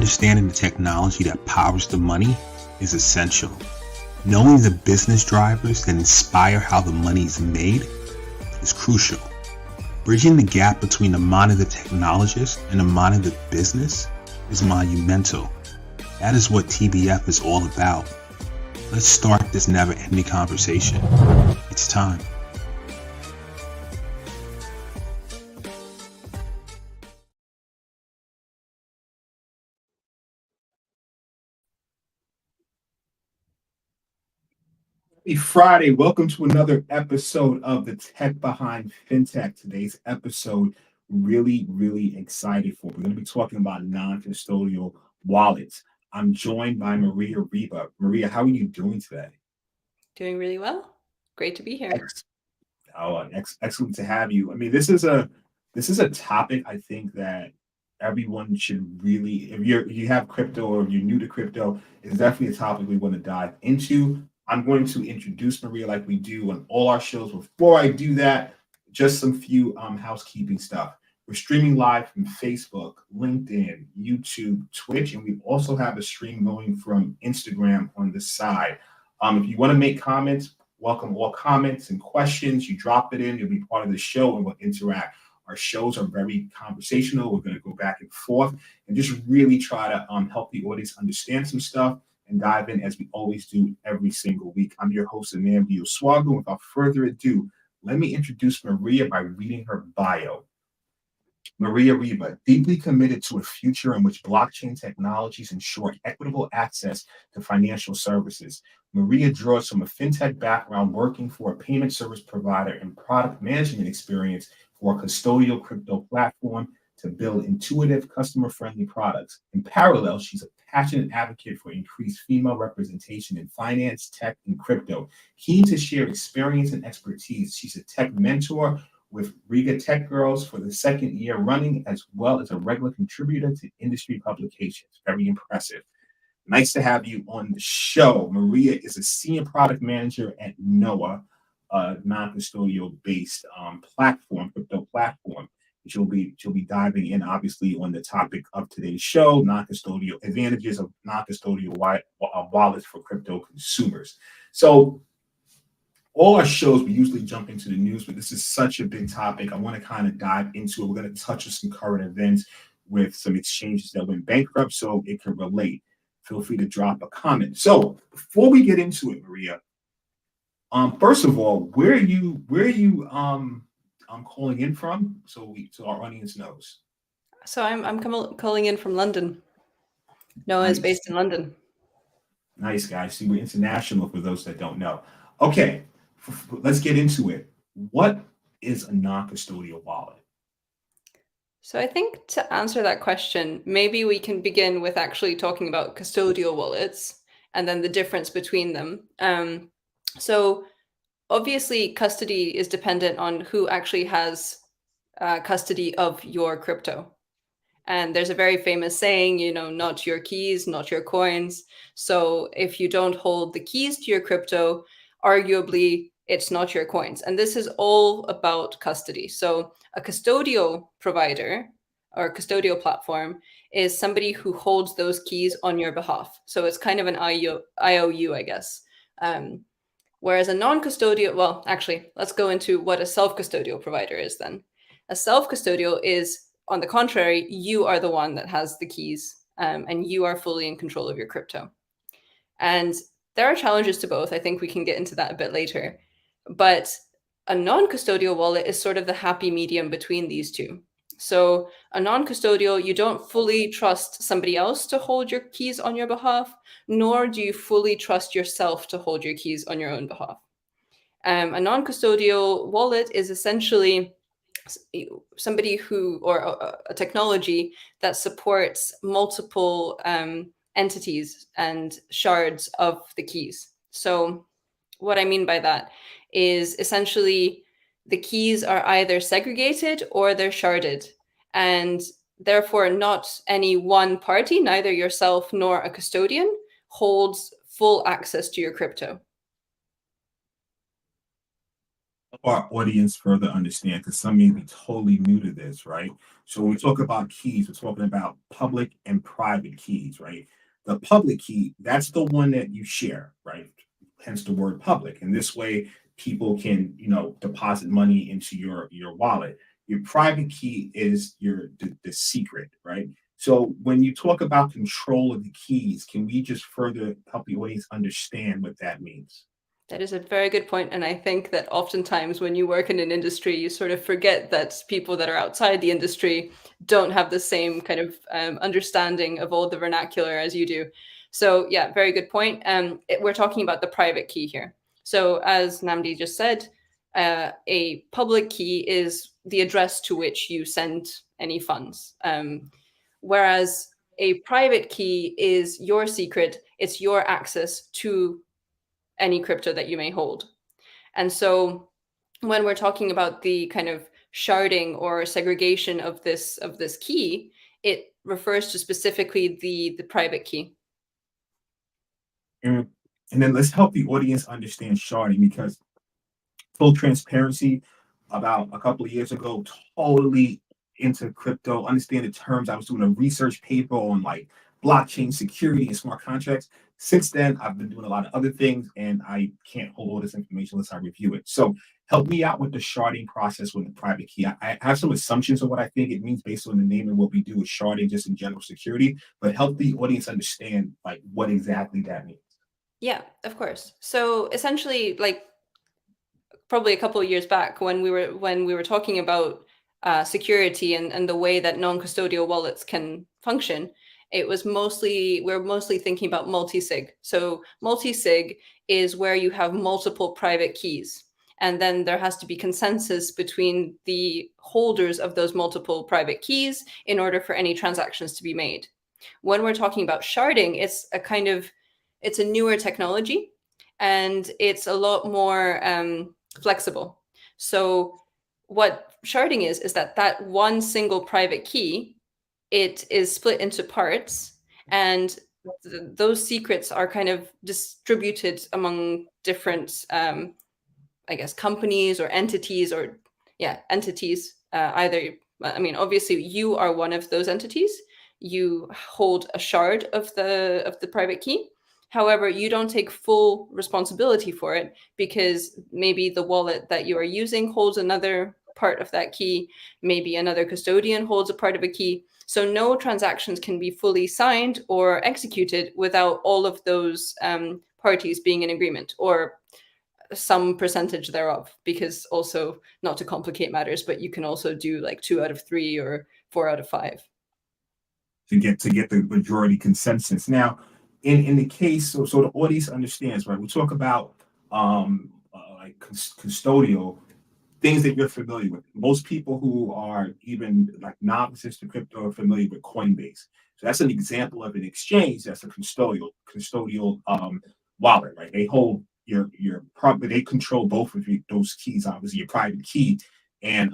understanding the technology that powers the money is essential. Knowing the business drivers that inspire how the money is made is crucial. Bridging the gap between the mind of the technologist and the mind of the business is monumental. That is what TBF is all about. Let's start this never-ending conversation. It's time. Happy Friday. Welcome to another episode of the Tech Behind FinTech. Today's episode, really excited for. We're going to be talking about non-custodial wallets. I'm joined by Marija Riba. Marija, how are you doing today? Doing really well. Great to be here. Excellent to have you. I mean, this is a topic I think that everyone should really, if you have crypto or if you're new to crypto, it's definitely a topic we want to dive into. I'm going to introduce Marija like we do on all our shows. Before I do that, just some few housekeeping stuff. We're streaming live from Facebook, LinkedIn, YouTube, Twitch, and we also have a stream going from Instagram on the side. If you want to make comments, welcome all comments and questions. You drop it in, you'll be part of the show and we'll interact. Our shows are very conversational. We're going to go back and forth and just really try to help the audience understand some stuff and dive in as we always do every single week. I'm your host, Nnamdi Osuagwu. Without further ado, let me introduce Marija by reading her bio. Marija Riba, deeply committed to a future in which blockchain technologies ensure equitable access to financial services. Marija draws from a fintech background working for a payment service provider and product management experience for a custodial crypto platform to build intuitive, customer-friendly products. In parallel, she's a passionate advocate for increased female representation in finance, tech, and crypto. Keen to share experience and expertise, she's a tech mentor with Riga Tech Girls for the second year running, as well as a regular contributor to industry publications. Very impressive. Nice to have you on the show. Marija is a senior product manager at Noah, a non-custodial based crypto platform. She'll be diving in, obviously, on the topic of today's show, non-custodial advantages of non-custodial wallets for crypto consumers. So all our shows, we usually jump into the news, but this is such a big topic. I want to kind of dive into it. We're going to touch on some current events with some exchanges that went bankrupt so it can relate. Feel free to drop a comment. So before we get into it, Marija, first of all, where are you I'm calling in from, so our audience knows. So I'm calling in from London. Noah is based in London. Nice, guys. See, we're international for those that don't know. Okay, let's get into it. What is a non-custodial wallet? So I think to answer that question, maybe we can begin with actually talking about custodial wallets and then the difference between them. So obviously, custody is dependent on who actually has custody of your crypto. And there's a very famous saying, not your keys, not your coins. So if you don't hold the keys to your crypto, arguably, it's not your coins. And this is all about custody. So a custodial provider or custodial platform is somebody who holds those keys on your behalf. So it's kind of an IOU, I guess. Whereas a non-custodial, well, actually, let's go into what a self-custodial provider is then. A self-custodial is, on the contrary, you are the one that has the keys and you are fully in control of your crypto. And there are challenges to both. I think we can get into that a bit later. But a non-custodial wallet is sort of the happy medium between these two. So a non-custodial, you don't fully trust somebody else to hold your keys on your behalf, nor do you fully trust yourself to hold your keys on your own behalf. A non-custodial wallet is essentially somebody or a technology that supports multiple entities and shards of the keys. So what I mean by that is essentially the keys are either segregated or they're sharded, and therefore not any one party, neither yourself nor a custodian, holds full access to your crypto. our audience further understand, because some may be totally new to this, right? So when we talk about keys, we're talking about public and private keys, right? The public key, that's the one that you share, right? Hence the word public. And this way, people can, deposit money into your wallet. Your private key is the secret, right? So when you talk about control of the keys, can we just further help the audience understand what that means? That is a very good point, and I think that oftentimes when you work in an industry, you sort of forget that people that are outside the industry don't have the same kind of understanding of all the vernacular as you do. So yeah, very good point. We're talking about the private key here. So as Nnamdi just said, a public key is the address to which you send any funds, whereas a private key is your secret. It's your access to any crypto that you may hold. And so when we're talking about the kind of sharding or segregation of this key, it refers to specifically the private key. And, and then let's help the audience understand sharding, because full transparency, about a couple of years ago, totally into crypto, understand the terms. I was doing a research paper on like blockchain security and smart contracts. Since then, I've been doing a lot of other things, and I can't hold all this information unless I review it. So help me out with the sharding process with the private key. I have some assumptions of what I think it means based on the name and what we do with sharding just in general security, but help the audience understand like what exactly that means. Yeah, of course. So essentially, like probably a couple of years back when we were talking about security and the way that non-custodial wallets can function, we're mostly thinking about multi-sig. So multi-sig is where you have multiple private keys, and then there has to be consensus between the holders of those multiple private keys in order for any transactions to be made. When we're talking about sharding, it's a newer technology, and it's a lot more flexible. So what sharding is that one single private key, it is split into parts, and those secrets are kind of distributed among different, I guess, companies or entities, or yeah, entities. I mean, obviously, you are one of those entities. You hold a shard of the private key. However, you don't take full responsibility for it, because maybe the wallet that you are using holds another part of that key. Maybe another custodian holds a part of a key. So no transactions can be fully signed or executed without all of those parties being in agreement, or some percentage thereof, because also, not to complicate matters, but you can also do like 2 out of 3 or 4 out of 5. To get the majority consensus. Now, in the case, so the audience understands, right? We talk about like custodial things that you're familiar with. Most people who are even like novices to crypto are familiar with Coinbase. So that's an example of an exchange that's a custodial wallet, right? They hold they control both of those keys, obviously your private key, and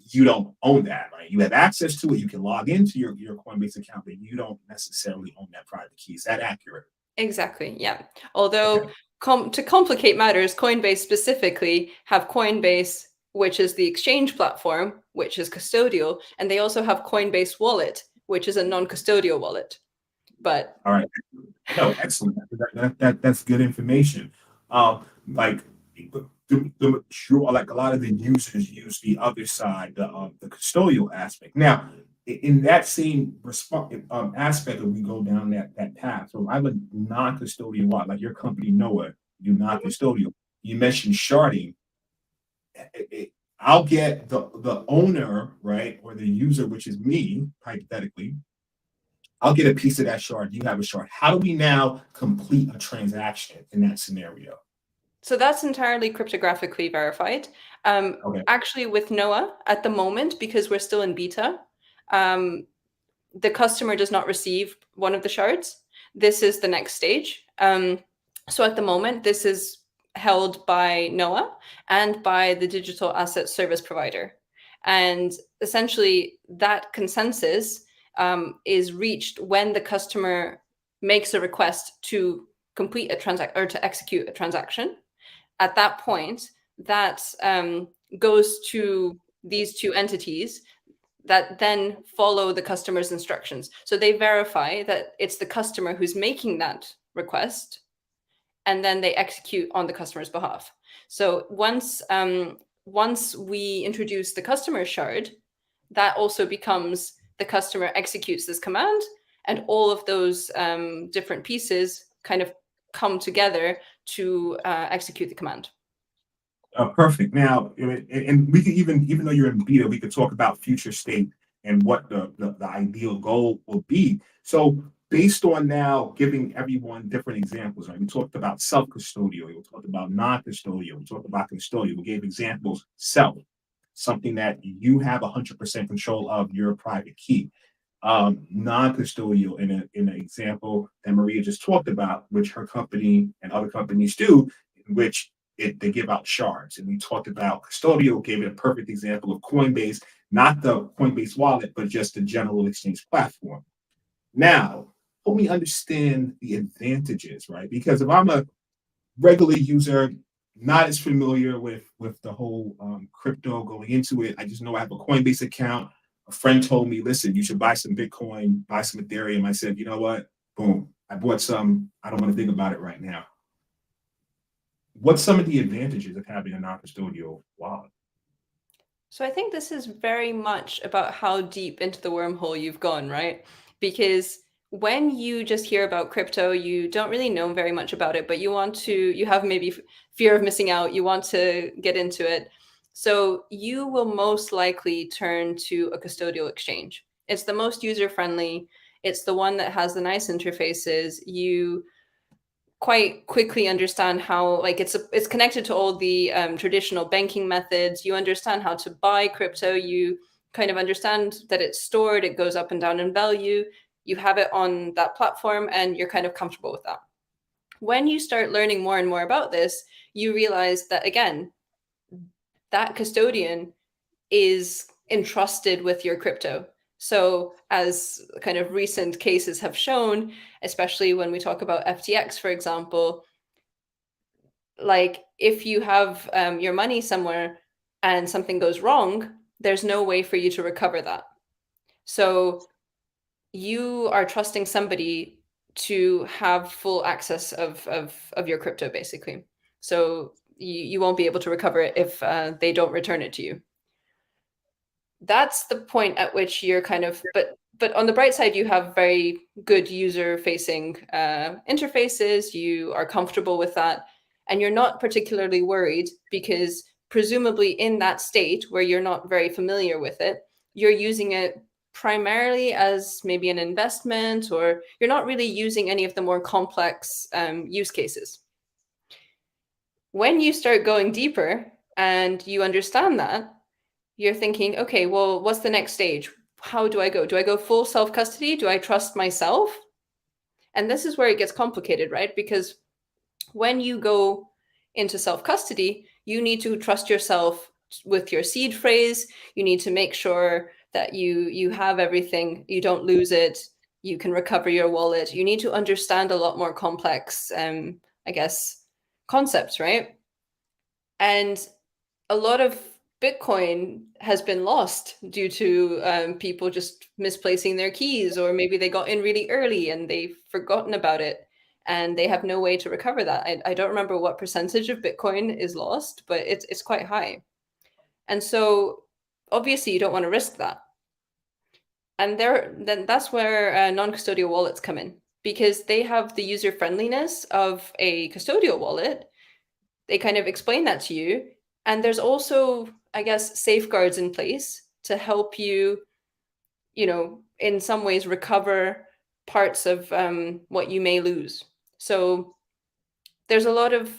you don't own that, right? You have access to it. You can log into your Coinbase account, but you don't necessarily own that private key. Is that accurate? Exactly, yeah. Although, Okay. to complicate matters, Coinbase specifically have Coinbase, which is the exchange platform, which is custodial, and they also have Coinbase Wallet, which is a non-custodial wallet. But All right. No, excellent. That's good information. Like like a lot of the users use the other side, the custodial aspect. Now, in that same aspect, if we go down that path, so I have a non-custodial wallet, like your company, Noah, you non-custodial. You mentioned sharding. I'll get the owner, right, or the user, which is me, hypothetically. I'll get a piece of that shard. You have a shard. How do we now complete a transaction in that scenario? so that's entirely cryptographically verified. Okay. Actually, with Noah at the moment, because we're still in beta, um, the customer does not receive one of the shards. This is the next stage. So at the moment, this is held by Noah and by the digital asset service provider. And essentially, that consensus is reached when the customer makes a request to complete a transaction or to execute a transaction. At that point, that goes to these two entities that then follow the customer's instructions. So they verify that it's the customer who's making that request, and then they execute on the customer's behalf. So once we introduce the customer shard, that also becomes the customer executes this command, and all of those different pieces kind of come together to execute the command. Perfect. Now, and we could even though you're in beta, we could talk about future state and what the ideal goal will be. So based on now giving everyone different examples, right? We talked about self-custodial, we talked about non-custodial, we talked about custodial, we gave examples, self, something that you have 100% control of your private key. Non-custodial in an example that Marija just talked about, which her company and other companies do, in which they give out shards. And we talked about custodial, gave it a perfect example of Coinbase, not the Coinbase wallet, but just the general exchange platform. Now, help me understand the advantages, right? Because if I'm a regular user, not as familiar with the whole crypto going into it, I just know I have a Coinbase account. A friend told me, listen, you should buy some Bitcoin, buy some Ethereum. I said, you know what? Boom. I bought some. I don't want to think about it right now. What's some of the advantages of having a non-custodial wallet? So I think this is very much about how deep into the wormhole you've gone, right? Because when you just hear about crypto, you don't really know very much about it, but you have maybe fear of missing out, you want to get into it. So you will most likely turn to a custodial exchange. It's the most user-friendly. It's the one that has the nice interfaces. You quite quickly understand how, like, it's connected to all the traditional banking methods. You understand how to buy crypto. You kind of understand that it's stored, it goes up and down in value. You have it on that platform and you're kind of comfortable with that. When you start learning more and more about this, you realize that, again, that custodian is entrusted with your crypto. So as kind of recent cases have shown, especially when we talk about FTX, for example, like if you have your money somewhere and something goes wrong, there's no way for you to recover that. So you are trusting somebody to have full access of your crypto, basically. So you won't be able to recover it if they don't return it to you. That's the point at which you're kind of, but on the bright side, you have very good user-facing interfaces. You are comfortable with that, and you're not particularly worried because presumably in that state where you're not very familiar with it, you're using it primarily as maybe an investment, or you're not really using any of the more complex use cases. When you start going deeper and you understand that, you're thinking, okay, well, what's the next stage? How do I go? Do I go full self-custody? Do I trust myself? And this is where it gets complicated, right? Because when you go into self-custody, you need to trust yourself with your seed phrase. You need to make sure that you have everything, you don't lose it, you can recover your wallet. You need to understand a lot more complex, I guess, concepts, right? And a lot of Bitcoin has been lost due to people just misplacing their keys, or maybe they got in really early and they've forgotten about it and they have no way to recover that. I don't remember what percentage of Bitcoin is lost, but it's quite high. And so obviously you don't want to risk that. And then that's where non-custodial wallets come in, because they have the user friendliness of a custodial wallet. They kind of explain that to you. And there's also, I guess, safeguards in place to help you, in some ways recover parts of what you may lose. So there's a lot of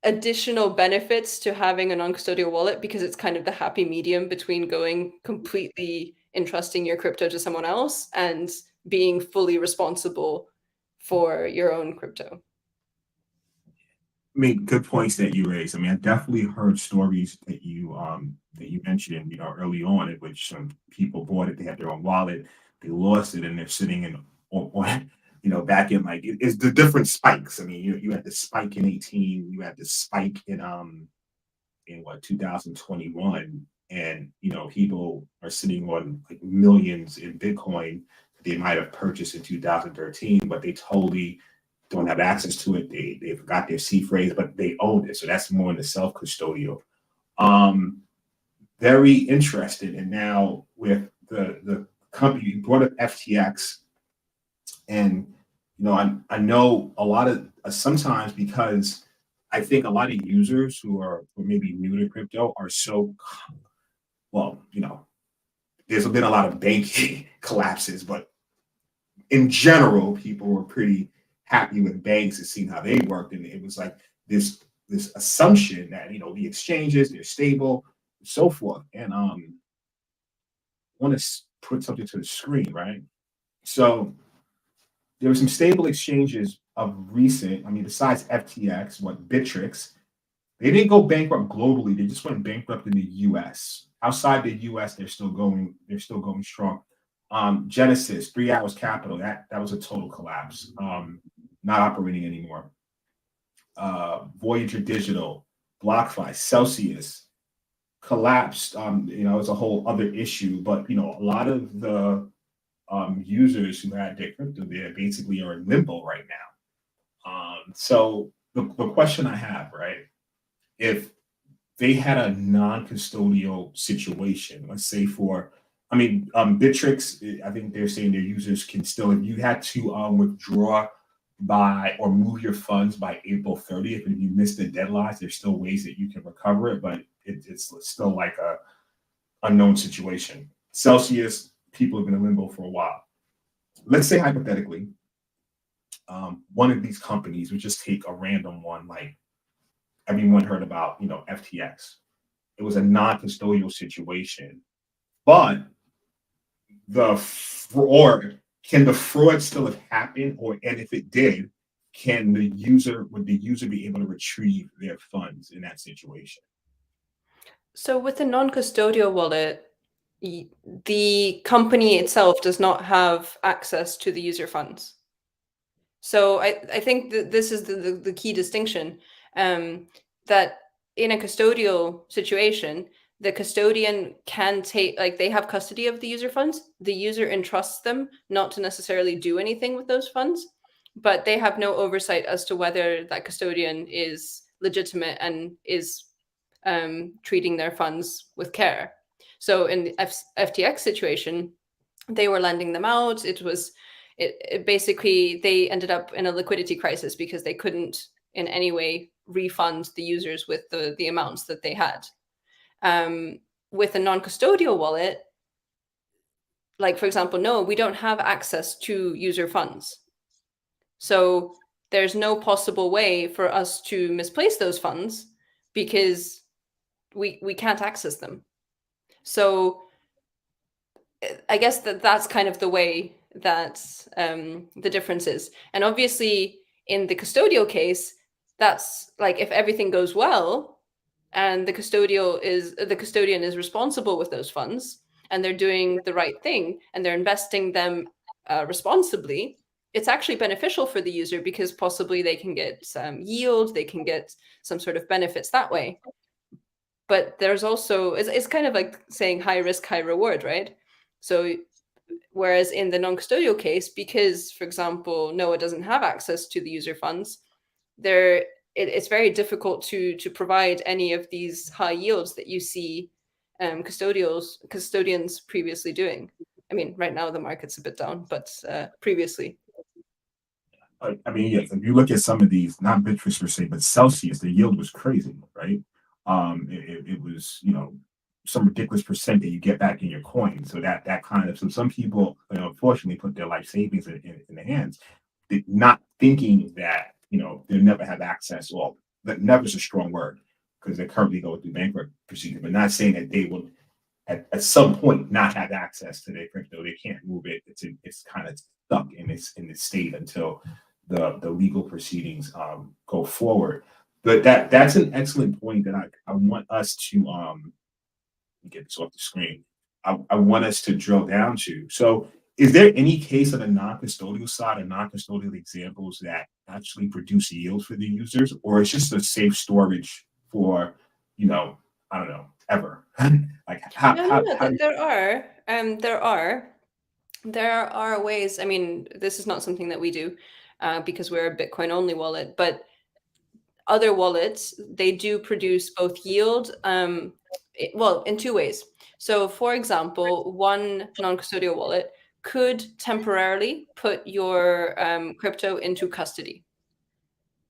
additional benefits to having a non-custodial wallet, because it's kind of the happy medium between going completely entrusting your crypto to someone else and being fully responsible for your own crypto. I mean, good points that you raised. I mean, I definitely heard stories that you mentioned, early on, in which some people bought it, they had their own wallet, they lost it, and they're sitting on back in, like, it's the different spikes. I mean, you had the spike in 18, you had the spike in in 2021, and people are sitting on like millions in Bitcoin that they might have purchased in 2013, but they totally don't have access to it. They forgot their C phrase, but they own it. So that's more in the self-custodial. Very interested. And now with the company, you brought up FTX, and I know a lot of sometimes, because I think a lot of users who are maybe new to crypto are so, well, there's been a lot of banking collapses, but in general, people were pretty happy with banks and seeing how they worked. And it was like this assumption that, the exchanges, they're stable, and so forth. And I want to put something to the screen, right? So there were some stable exchanges of recent, besides FTX, Bittrex, they didn't go bankrupt globally. They just went bankrupt in the US. Outside the US, they're still going strong. Genesis, 3 Hours Capital, that was a total collapse. Not operating anymore. Voyager Digital, BlockFi, Celsius collapsed. It's a whole other issue, but a lot of the users who had their crypto there basically are in limbo right now. So the question I have, right, if they had a non-custodial situation, let's say Bittrex, I think they're saying their users can still, if you had to withdraw by or move your funds by April 30th, and if you miss the deadlines, there's still ways that you can recover it, but it's still like a unknown situation. Celsius, people have been in limbo for a while. Let's say hypothetically, one of these companies would just take a random one, like everyone heard about, FTX. It was a non-custodial situation, but can the fraud still have happened? And if it did, would the user be able to retrieve their funds in that situation? So with the non-custodial wallet, the company itself does not have access to the user funds. So I think that this is the key distinction, that in a custodial situation, the custodian can take, like, they have custody of the user funds. The user entrusts them not to necessarily do anything with those funds, but they have no oversight as to whether that custodian is legitimate and is treating their funds with care. So in the FTX situation, they were lending them out. It basically, they ended up in a liquidity crisis because they couldn't in any way refund the users with the amounts that they had. With a non-custodial wallet, like, for example, no, we don't have access to user funds. So there's no possible way for us to misplace those funds because we can't access them. So I guess that's kind of the way that the difference is. And obviously in the custodial case, that's like, if everything goes well and the custodian is responsible with those funds and they're doing the right thing and they're investing them responsibly, it's actually beneficial for the user because possibly they can get some yield, they can get some sort of benefits that way. But there's also, it's kind of like saying high risk, high reward, right? So whereas in the non-custodial case, because, for example, Noah doesn't have access to the user funds, it's very difficult to provide any of these high yields that you see custodians previously doing. I mean, right now the market's a bit down, but previously. Yes, if you look at some of these, not Bittrex per se, but Celsius, the yield was crazy, right? It was, some ridiculous percent that you get back in your coin. So that kind of, so some people, unfortunately, put their life savings in the hands, not thinking that, they'll never have access. Well, that never is a strong word because they're currently going through bankruptcy procedure, but not saying that they will at some point not have access to their crypto. They can't move it. It's kind of stuck in this state until the legal proceedings go forward. But that's an excellent point that I want us to get this off the screen. I want us to drill down to. So is there any case on the non-custodial side or non-custodial examples that actually produce yield for the users, or it's just a safe storage for, I don't know, ever. Like how No, no, how no. how do There are ways. I mean, this is not something that we do because we're a Bitcoin only wallet, but other wallets, they do produce both yield, well, in two ways. So, for example, one non-custodial wallet could temporarily put your crypto into custody.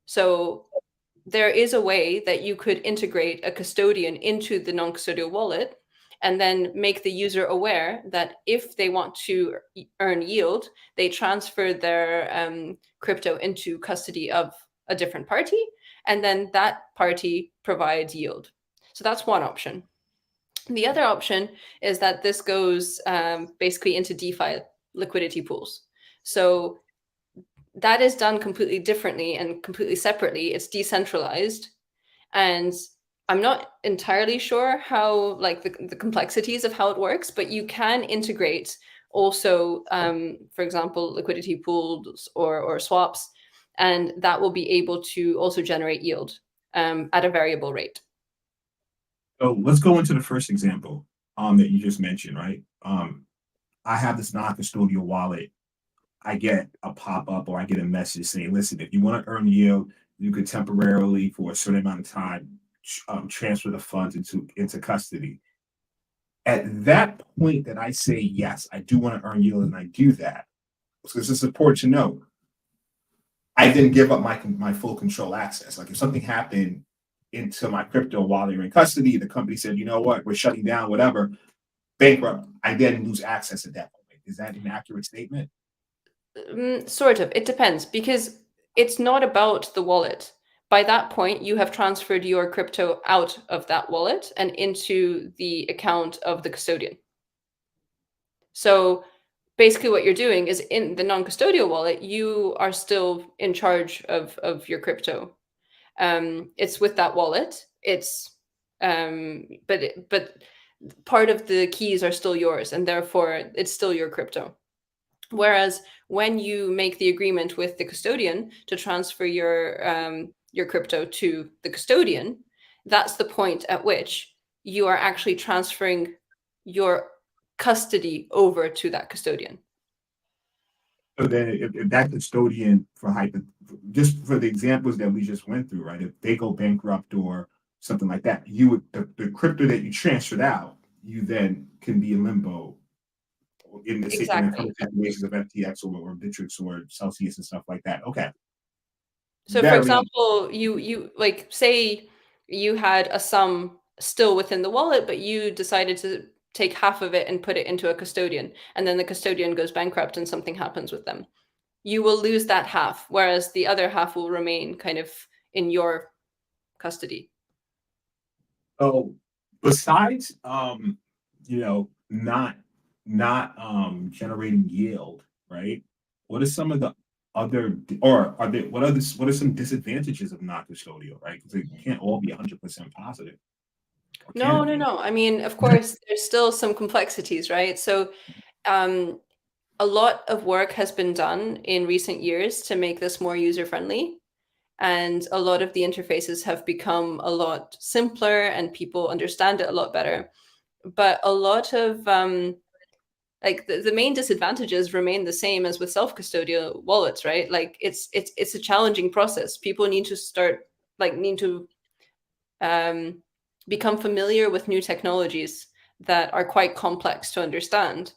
So there is a way that you could integrate a custodian into the non-custodial wallet and then make the user aware that if they want to earn yield, they transfer their crypto into custody of a different party, and then that party provides yield. So that's one option. The other option is that this goes basically into DeFi liquidity pools. So that is done completely differently and completely separately. It's decentralized. And I'm not entirely sure how, like, the complexities of how it works, but you can integrate also, for example, liquidity pools or swaps, and that will be able to also generate yield at a variable rate. So let's go into the first example that you just mentioned, right? I have this non-custodial wallet. I get a pop-up or I get a message saying, listen, if you want to earn yield, you could temporarily, for a certain amount of time, transfer the funds into custody. At that point that I say, yes, I do want to earn yield and I do that, because it's important to know, I didn't give up my full control access. Like if something happened into my crypto while you're in custody, the company said, you know what, we're shutting down, whatever, bankrupt, I then lose access at that point. Is that an accurate statement? Sort of. It depends, because it's not about the wallet. By that point, you have transferred your crypto out of that wallet and into the account of the custodian. So basically what you're doing is, in the non-custodial wallet, you are still in charge of your crypto. It's with that wallet. But part of the keys are still yours, and therefore it's still your crypto. Whereas when you make the agreement with the custodian to transfer your crypto to the custodian, that's the point at which you are actually transferring your custody over to that custodian. So then, if that custodian, just for the examples that we just went through, right? If they go bankrupt or something like that, you would the crypto that you transferred out, you then can be in limbo in the Exactly. situations of FTX or Bittrex or Celsius and stuff like that. Okay. So for Very example, you like, say you had a sum still within the wallet, but you decided to take half of it and put it into a custodian, and then the custodian goes bankrupt and something happens with them. You will lose that half, whereas the other half will remain kind of in your custody. so besides not generating yield, right? What are some of the other, or what are some disadvantages of non-custodial, right? Because it can't all be 100% positive. Or can No, it no, be? no. I mean, of course, there's still some complexities, right? So, um, a lot of work has been done in recent years to make this more user-friendly, and a lot of the interfaces have become a lot simpler, and people understand it a lot better. But a lot of like the main disadvantages remain the same as with self-custodial wallets, right? Like it's a challenging process. People need to um, become familiar with new technologies that are quite complex to understand.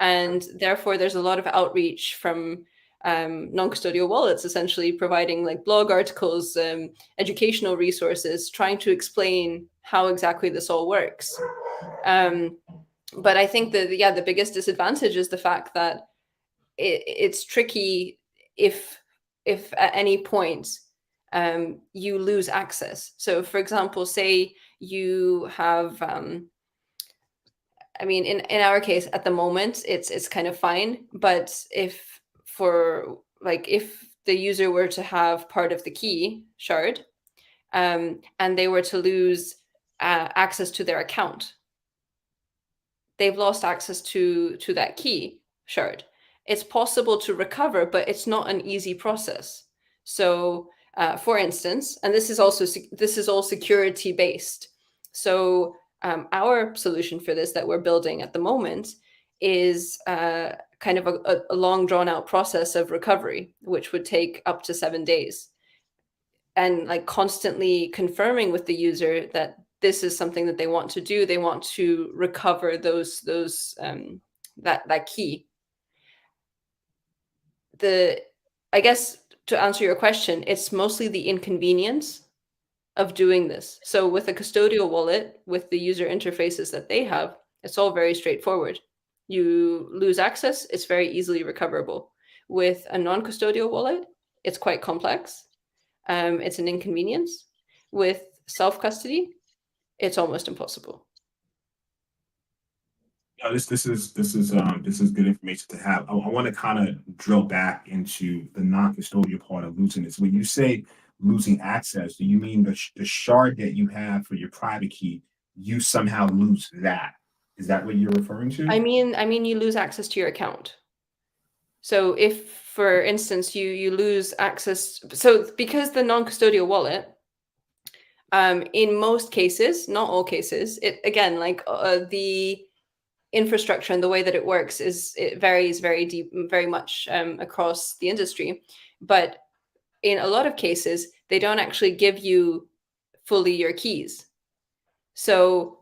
And therefore, there's a lot of outreach from non-custodial wallets, essentially providing like blog articles, educational resources, trying to explain how exactly this all works. But I think that, yeah, the biggest disadvantage is the fact that it's tricky if at any point you lose access. So, for example, say you have, I mean, in our case, at the moment, it's kind of fine. But if the user were to have part of the key shard, and they were to lose access to their account, they've lost access to that key shard. It's possible to recover, but it's not an easy process. So, for instance, and this is all security based. So our solution for this that we're building at the moment is kind of a long drawn out process of recovery, which would take up to 7 days, and like constantly confirming with the user that this is something that they want to do. They want to recover those that key. I guess to answer your question, it's mostly the inconvenience of doing this. So with a custodial wallet, with the user interfaces that they have, it's all very straightforward. You lose access, it's very easily recoverable. With a non-custodial wallet, it's quite complex. It's an inconvenience. With self-custody, it's almost impossible. This is good information to have. I want to kind of drill back into the non-custodial part of losing this. When you say losing access, do you mean the shard that you have for your private key, you somehow lose that? Is that what you're referring to? I mean, you lose access to your account. So if, for instance, you lose access, so because the non-custodial wallet, in most cases, not all cases, it again, like the infrastructure and the way that it works it varies very deep, very much across the industry. But in a lot of cases, they don't actually give you fully your keys. So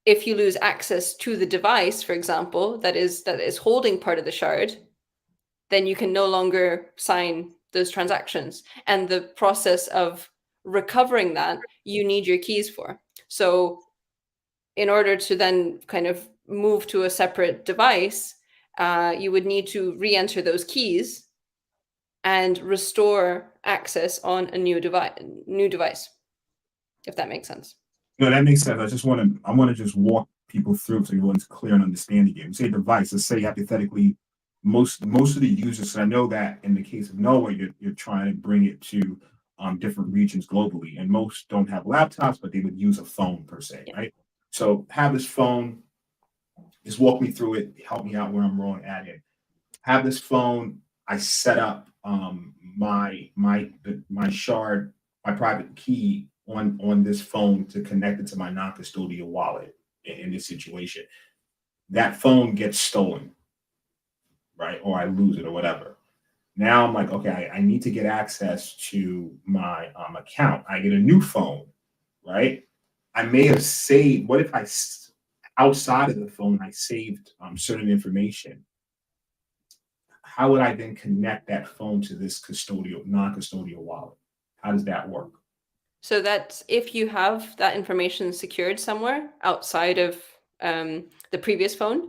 if you lose access to the device, for example, that is holding part of the shard, then you can no longer sign those transactions. And the process of recovering that, you need your keys for. So in order to then kind of move to a separate device, you would need to re-enter those keys and restore access on a new device, if that makes sense. No, that makes sense. I want to just walk people through so everyone's clear and understanding it. You say device, let's say hypothetically, most of the users, I know that in the case of Norway, you're trying to bring it to different regions globally, and most don't have laptops, but they would use a phone per se, right? So have this phone, just walk me through it, help me out where I'm wrong at it. Have this phone, I set up my shard, my private key on this phone to connect it to my non-custodial wallet in this situation. That phone gets stolen, right? Or I lose it or whatever. Now I'm like, okay, I need to get access to my account. I get a new phone, right? I may have saved, what if outside of the phone, I saved certain information? How would I then connect that phone to this non-custodial wallet? How does that work? So that if you have that information secured somewhere outside of the previous phone,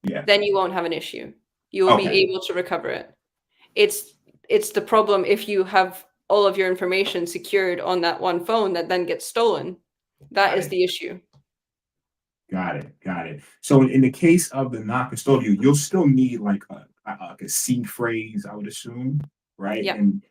then you won't have an issue. You will be able to recover it. It's the problem if you have all of your information secured on that one phone that then gets stolen. That is the issue. Got it. So in the case of the non-custodial, you'll still need like a seed phrase, I would assume, right? Yeah. And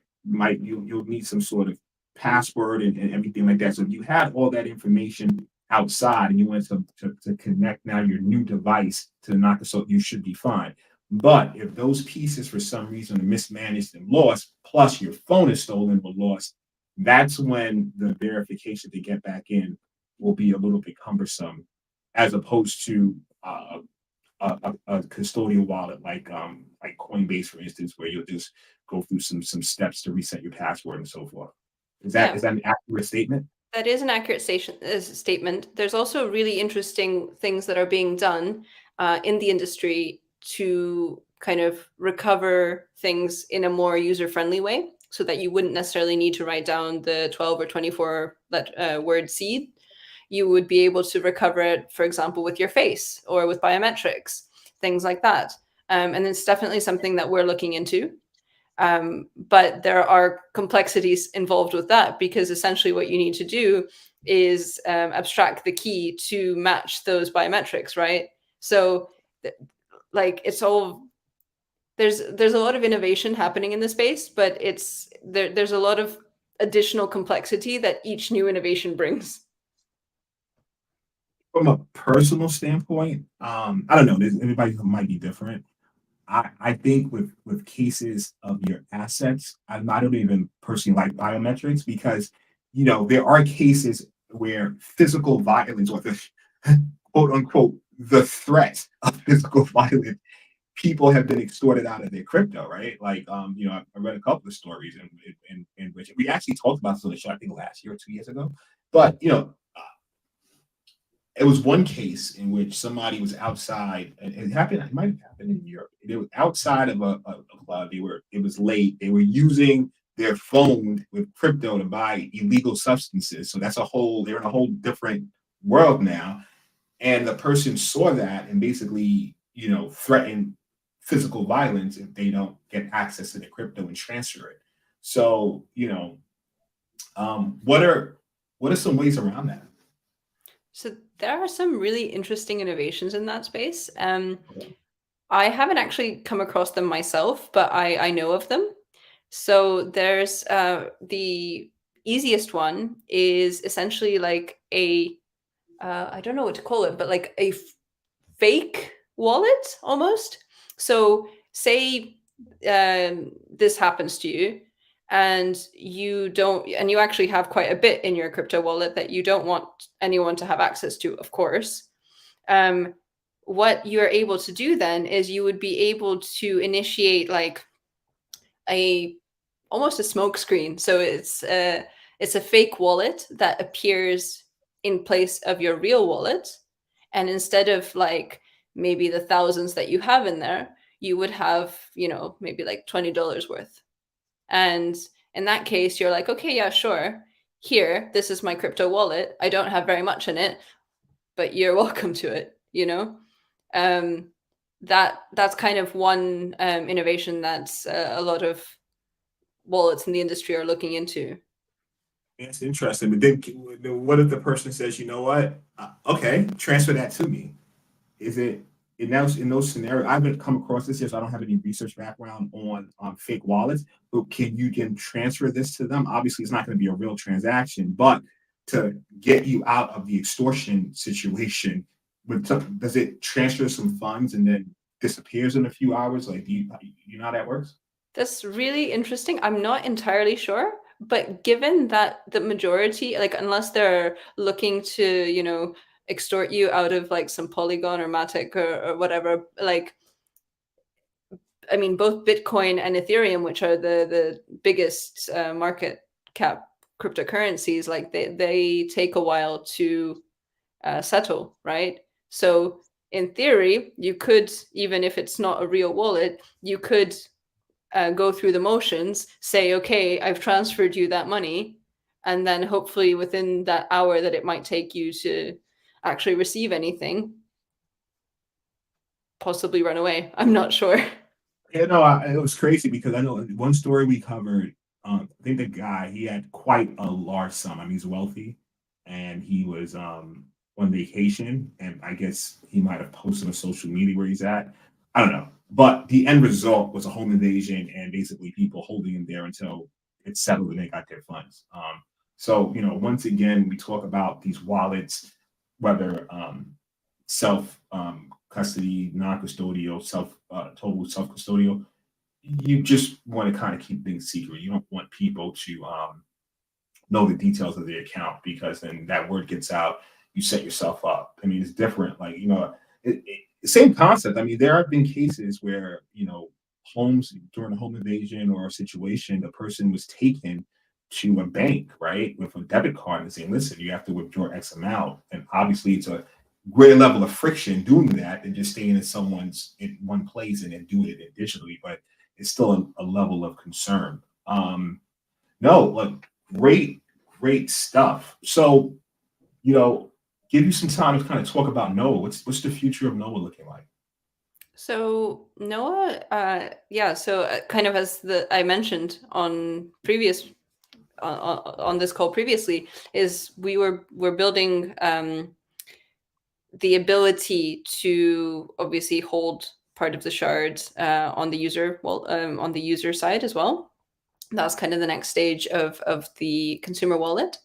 you'll need some sort of password and everything like that. So if you had all that information outside and you want to connect now your new device to the non-custodial, you should be fine. But if those pieces for some reason are mismanaged and lost, plus your phone is stolen or lost, that's when the verification to get back in will be a little bit cumbersome, as opposed to a custodial wallet like Coinbase, for instance, where you'll just go through some steps to reset your password and so forth. Is that an accurate statement? That is an accurate statement. There's also really interesting things that are being done in the industry to kind of recover things in a more user-friendly way, so that you wouldn't necessarily need to write down the 12 or 24 word seed. You would be able to recover it, for example, with your face or with biometrics, things like that. And it's definitely something that we're looking into. But there are complexities involved with that, because essentially what you need to do is abstract the key to match those biometrics, right? So like it's all, there's a lot of innovation happening in the space, but there's a lot of additional complexity that each new innovation brings. From a personal standpoint, I don't know, everybody might be different. I think with cases of your assets, I don't even personally like biometrics, because there are cases where physical violence or the quote unquote the threat of physical violence, people have been extorted out of their crypto, right? Like, I read a couple of stories in which we actually talked about this on the show, I think last year or 2 years ago. But it was one case in which somebody was outside, and it happened. It might have happened in Europe. They were outside of a club. It was late. They were using their phone with crypto to buy illegal substances. So they're in a whole different world now. And the person saw that and basically, threatened physical violence if they don't get access to the crypto and transfer it. So, what are some ways around that? So there are some really interesting innovations in that space. I haven't actually come across them myself, but I know of them. So there's the easiest one is essentially like I don't know what to call it, but like a fake wallet almost. So say this happens to you, and you actually have quite a bit in your crypto wallet that you don't want anyone to have access to, of course. What you're able to do then is you would be able to initiate like almost a smoke screen. So it's a fake wallet that appears in place of your real wallet, and instead of like maybe the thousands that you have in there, you would have maybe like $20 worth. And in that case, you're like, okay, yeah, sure. Here, this is my crypto wallet. I don't have very much in it, but you're welcome to it, That's kind of one innovation that's a lot of wallets in the industry are looking into. It's interesting. But then what if the person says, you know what? Okay, transfer that to me. Is it in those scenarios? I haven't come across this yet, so I don't have any research background on fake wallets. But can you transfer this to them? Obviously, it's not going to be a real transaction, but to get you out of the extortion situation, does it transfer some funds and then disappears in a few hours? Like, do you know how that works? That's really interesting. I'm not entirely sure, but given that the majority, like unless they're looking to, extort you out of like some Polygon or Matic or whatever, like, I mean, both Bitcoin and Ethereum, which are the biggest market cap cryptocurrencies, like they take a while to settle, right? So in theory, you could, even if it's not a real wallet, you could go through the motions, say, okay, I've transferred you that money, and then hopefully within that hour that it might take you to actually receive anything, possibly run away. I'm not sure. Yeah, no, it was crazy because I know one story we covered. I think the guy, he had quite a large sum. I mean, he's wealthy, and he was on vacation, and I guess he might have posted on social media where he's at. I don't know, but the end result was a home invasion and basically people holding him there until it's settled and they got their funds. So once again, we talk about these wallets, whether self custody, non-custodial, total self-custodial. You just want to kind of keep things secret. You don't want people to know the details of the account, because then that word gets out, you set yourself up. I mean, it's different. Like, same concept. I mean, there have been cases where, homes during a home invasion or a situation, the person was taken to a bank, right, with a debit card and saying, listen, you have to withdraw X amount. And obviously it's a greater level of friction doing that than just staying in one place and then doing it digitally, but it's still a level of concern. No, like great stuff. So, give you some time to kind of talk about Noah. What's the future of Noah looking like? So Noah, kind of as I mentioned on previous on this call previously, is we're building the ability to obviously hold part of the shards on the user side as well. That's kind of the next stage of the consumer wallet.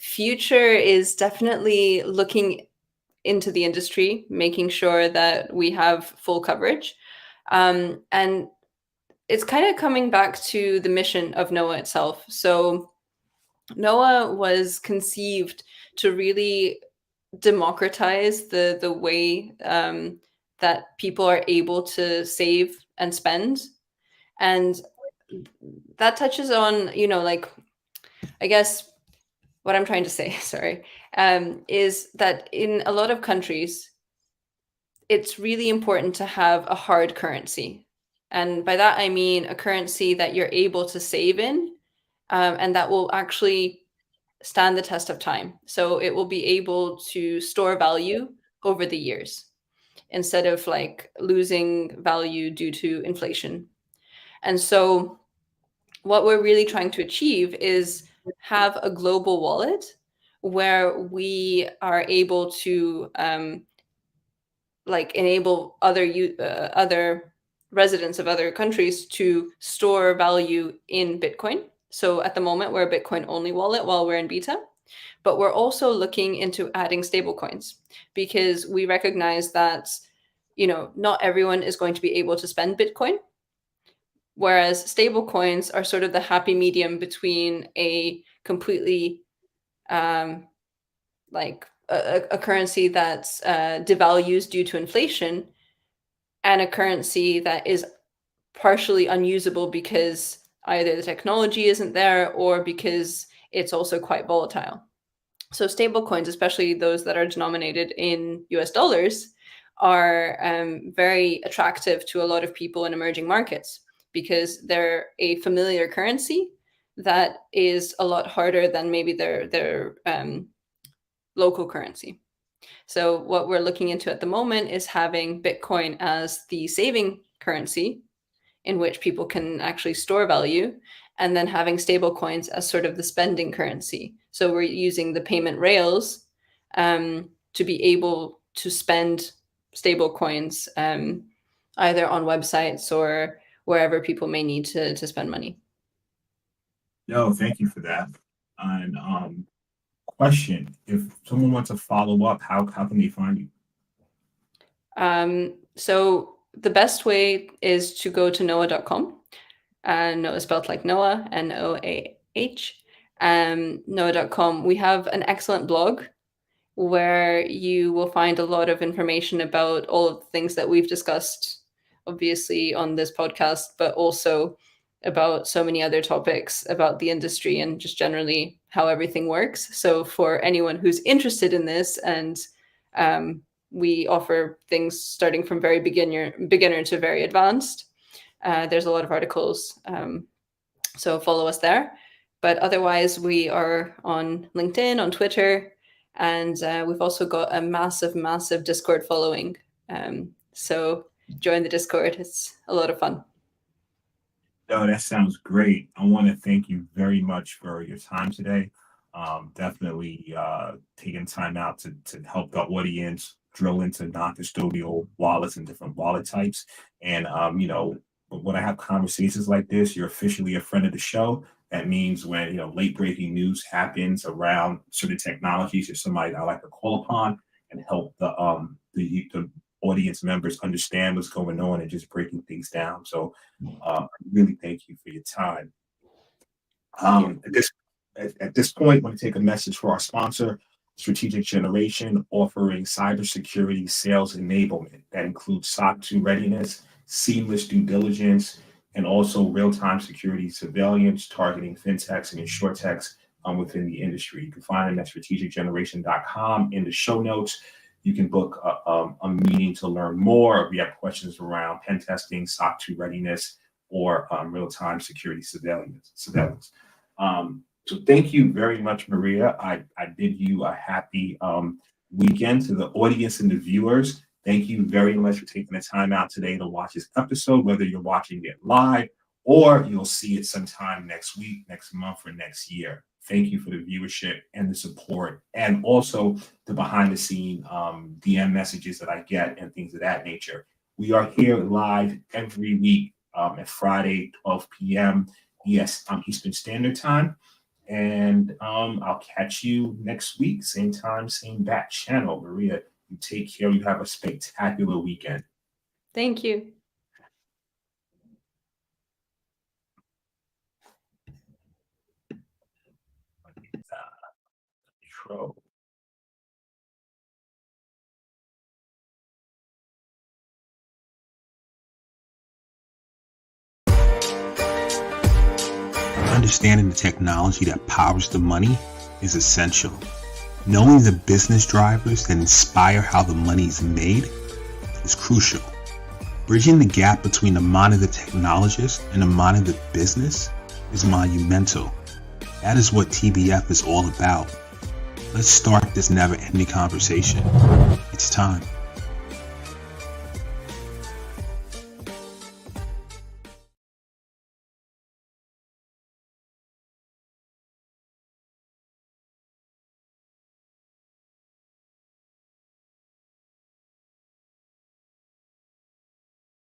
Future is definitely looking into the industry, making sure that we have full coverage. And it's kind of coming back to the mission of Noah itself. So Noah was conceived to really democratize the way that people are able to save and spend. And that touches on, like, I guess what I'm trying to say, sorry, is that in a lot of countries, it's really important to have a hard currency. And by that, I mean a currency that you're able to save in, and that will actually stand the test of time. So it will be able to store value over the years instead of like losing value due to inflation. And so what we're really trying to achieve is have a global wallet where we are able to like enable other residents of other countries to store value in Bitcoin. So at the moment, we're a Bitcoin only wallet while we're in beta, but we're also looking into adding stablecoins because we recognize that not everyone is going to be able to spend Bitcoin, whereas stablecoins are sort of the happy medium between a completely like a currency that's devalues due to inflation and a currency that is partially unusable because either the technology isn't there or because it's also quite volatile. So stablecoins, especially those that are denominated in US dollars, are very attractive to a lot of people in emerging markets because they're a familiar currency that is a lot harder than maybe their local currency. So what we're looking into at the moment is having Bitcoin as the saving currency in which people can actually store value, and then having stable coins as sort of the spending currency. So we're using the payment rails to be able to spend stable coins either on websites or wherever people may need to spend money. No, thank you for that. And question: if someone wants to follow up, how can they find you? So the best way is to go to noah.com. Noah spelled like Noah, Noah. Noah.com. We have an excellent blog where you will find a lot of information about all of the things that we've discussed, obviously, on this podcast, but also about so many other topics about the industry and just generally how everything works. So for anyone who's interested in this, and we offer things starting from very beginner to very advanced. There's a lot of articles, so follow us there. But otherwise, we are on LinkedIn, on Twitter, and we've also got a massive Discord following. So join the Discord. It's a lot of fun. No, that sounds great. I want to thank you very much for your time today. Definitely taking time out to help the audience drill into non-custodial wallets and different wallet types. And when I have conversations like this, you're officially a friend of the show. That means when late breaking news happens around certain technologies, you're somebody I like to call upon and help the audience members understand what's going on and just breaking things down. So I really thank you for your time. At this point, I want to take a message for our sponsor, Strategic Generation, offering cybersecurity sales enablement. That includes SOC 2 readiness, seamless due diligence, and also real-time security surveillance targeting fintechs and insurtechs within the industry. You can find them at strategicgeneration.com in the show notes. You can book a meeting to learn more. If you have questions around pen testing, SOC 2 readiness, or real-time security surveillance. So thank you very much, Marija. I bid you a happy weekend. To the audience and the viewers, thank you very much for taking the time out today to watch this episode, whether you're watching it live or you'll see it sometime next week, next month, or next year. Thank you for the viewership and the support, and also the behind the scene DM messages that I get and things of that nature. We are here live every week at Friday, 12 p.m. Eastern Standard Time. And I'll catch you next week, same time, same bat channel. Marija, you take care. You have a spectacular weekend. Thank you. control. Understanding the technology that powers the money is essential. Knowing the business drivers that inspire how the money is made is crucial. Bridging the gap between the mind of the technologist and the mind of the business is monumental. That is what TBF is all about. Let's start this never-ending conversation. It's time.